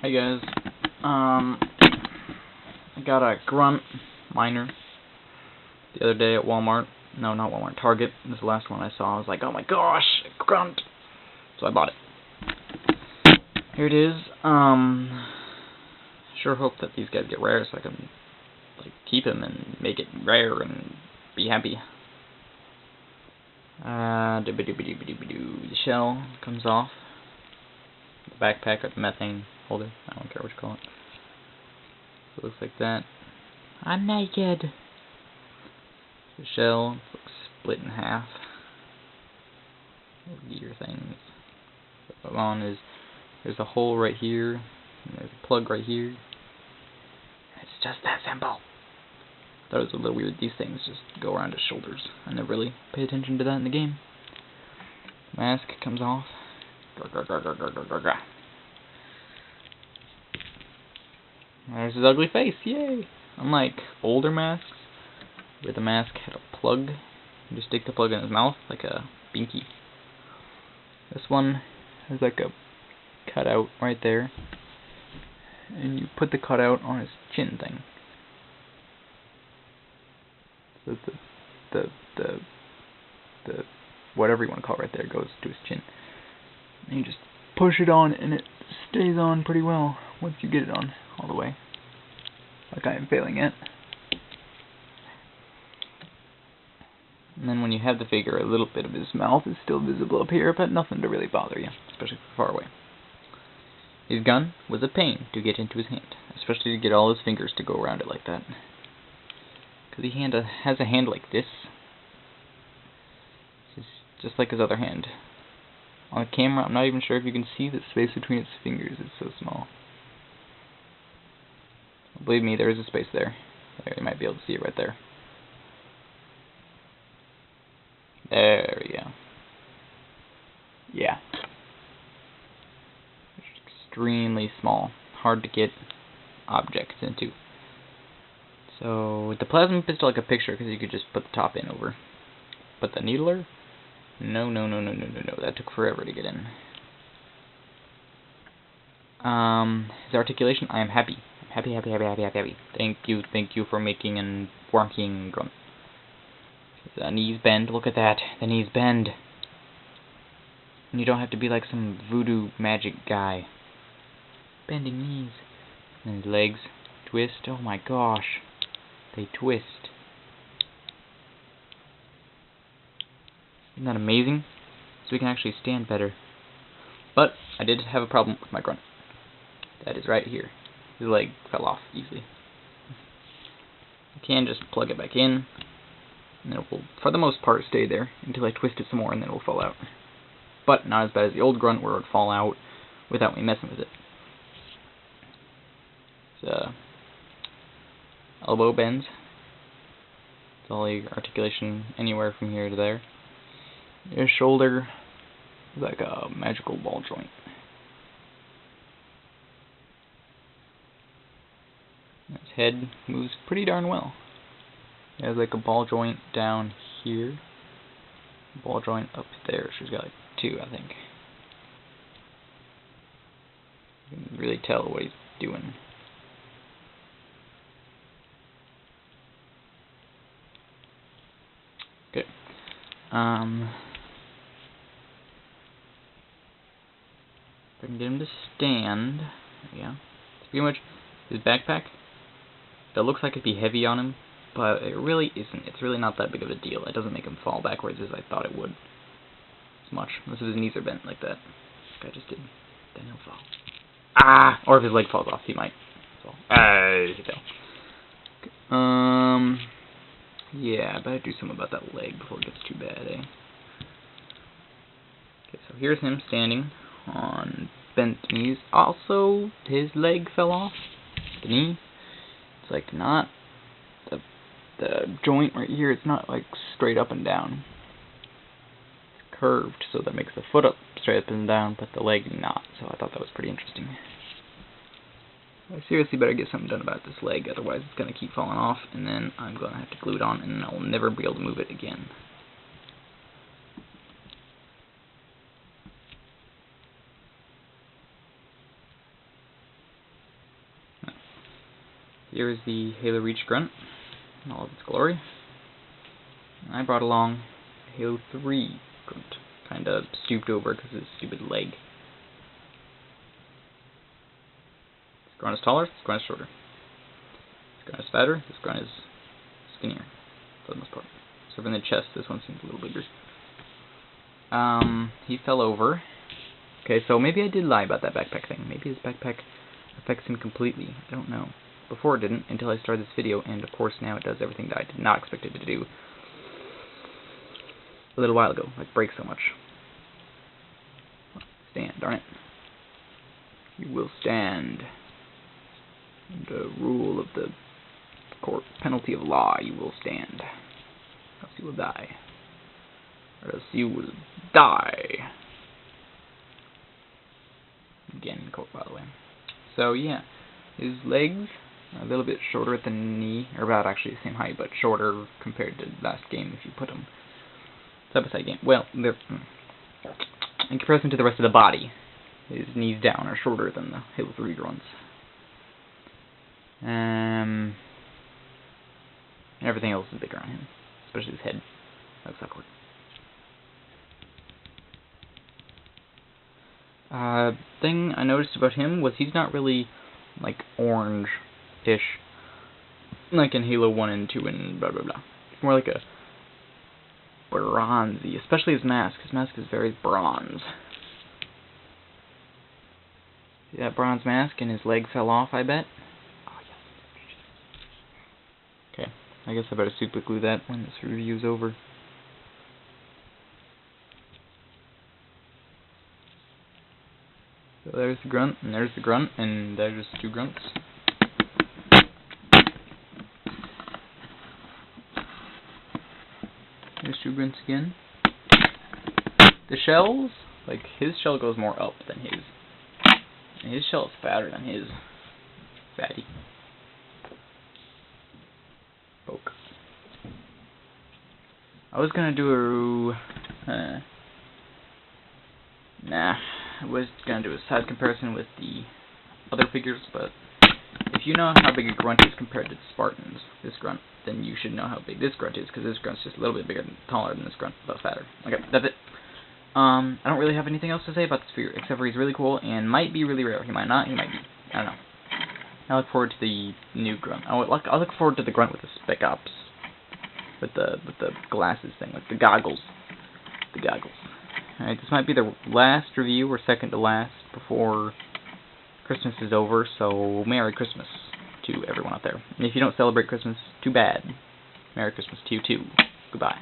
Hey guys, I got a Grunt Minor the other day at Walmart. No, not Walmart, Target. This is the last one I saw. I was like, oh my gosh, a Grunt! So I bought it. Here it is. Sure hope that these guys get rare so I can keep him and make it rare and be happy. The shell comes off. The backpack or the methane holder, I don't care what you call it. So it looks like that. I'm naked. The shell looks split in half. Gear things. What on is there's a hole right here, and there's a plug right here. It's just that simple. I thought it was a little weird. These things just go around his shoulders. I never really pay attention to that in the game. Mask comes off. There's his ugly face, yay! Unlike older masks, where the mask had a plug, you just stick the plug in his mouth like a binky. This one has like a cutout right there, and you put the cutout on his chin thing. So the whatever you want to call it right there goes to his chin. And you just push it on, and it stays on pretty well once you get it on all the way. Like I am failing at. And then when you have the figure, a little bit of his mouth is still visible up here, but nothing to really bother you, especially from far away. His gun was a pain to get into his hand, especially to get all his fingers to go around it like that. Because he has a hand like this. It's just like his other hand. On the camera, I'm not even sure if you can see the space between its fingers. It's so small. Believe me, there is a space there. There, you might be able to see it right there. There we go. Yeah. Extremely small. Hard to get objects into. So, with the plasma pistol, I could picture because you could just put the top in over. But the needler? No. That took forever to get in. His articulation, I am happy. Happy. Thank you for making and working Grunt. The knees bend, look at that. The knees bend. And you don't have to be like some voodoo magic guy. Bending knees. And his legs twist, oh my gosh. They twist. Isn't that amazing? So we can actually stand better. But I did have a problem with my Grunt. That is right here. His leg fell off easily. I can just plug it back in, and it will, for the most part, stay there until I twist it some more, and then it will fall out. But not as bad as the old Grunt, where it would fall out without me messing with it. It's, elbow bends. It's all the articulation anywhere from here to there. His shoulder is like a magical ball joint. His head moves pretty darn well. It has like a ball joint down here. Ball joint up there. She's got like two, I think. You can really tell what he's doing. Okay. If I can get him to stand. There we go. It's pretty much his backpack. That looks like it'd be heavy on him, but it really isn't. It's really not that big of a deal. It doesn't make him fall backwards as I thought it would. As much. Unless his knees are bent like that. This guy just did. Then he'll fall. Ah! Or if his leg falls off, he might fall. There you go. Yeah, I better do something about that leg before it gets too bad, eh? Okay, so here's him standing on bent knees. Also, his leg fell off. The knee. It's like not the joint right here, it's not like straight up and down. It's curved, so that makes the foot up straight up and down, but the leg not. So I thought that was pretty interesting. I seriously better get something done about this leg, otherwise it's going to keep falling off, and then I'm going to have to glue it on, and I'll never be able to move it again. Here is the Halo Reach Grunt in all of its glory. And I brought along Halo 3 Grunt, kind of stooped over because of his stupid leg. This grunt is taller, this grunt is shorter. This grunt is fatter, this grunt is skinnier, for the most part. So in the chest, this one seems a little bigger. He fell over. Okay, so maybe I did lie about that backpack thing. Maybe his backpack affects him completely. I don't know. Before it didn't, until I started this video, and of course now it does everything that I did not expect it to do a little while ago, like break so much. Stand, darn it. You will stand. The rule of the court, penalty of law, you will stand. Or else you will die. Or else you will die. Again, in court, by the way. So, yeah. His legs are a little bit shorter at the knee, or about actually the same height, but shorter compared to last game if you put them side by side game. Well, they're in comparison to the rest of the body, his knees down are shorter than the Halo 3 grunts. Everything else is bigger on him, especially his head. That looks awkward. Thing I noticed about him was he's not really like orange-ish like in Halo 1 and 2 and blah blah blah. It's more like a bronzy, especially his mask. His mask is very bronze. See that bronze mask and his leg fell off, I bet? Oh, yes. Okay, I guess I better super glue that when this review's over. So there's the grunt, and there's the grunt, and there's just two grunts. There's two grunts again. The shells, like, his shell goes more up than his. And his shell is fatter than his. Fatty. Poke. I was gonna do a... I was gonna do a size comparison with the other figures, but if you know how big a grunt is compared to the Spartans, this grunt, then you should know how big this grunt is, because this grunt's just a little bit bigger and taller than this grunt, but fatter. Okay, that's it. I don't really have anything else to say about this figure, except for he's really cool, and might be really rare. He might not, he might be. I don't know. I look forward to the new grunt. I look forward to the grunt with the spec ops. With the glasses thing, like the goggles. The goggles. Alright, this might be the last review, or second to last, before Christmas is over, so Merry Christmas to everyone out there. And if you don't celebrate Christmas, too bad. Merry Christmas to you too. Goodbye.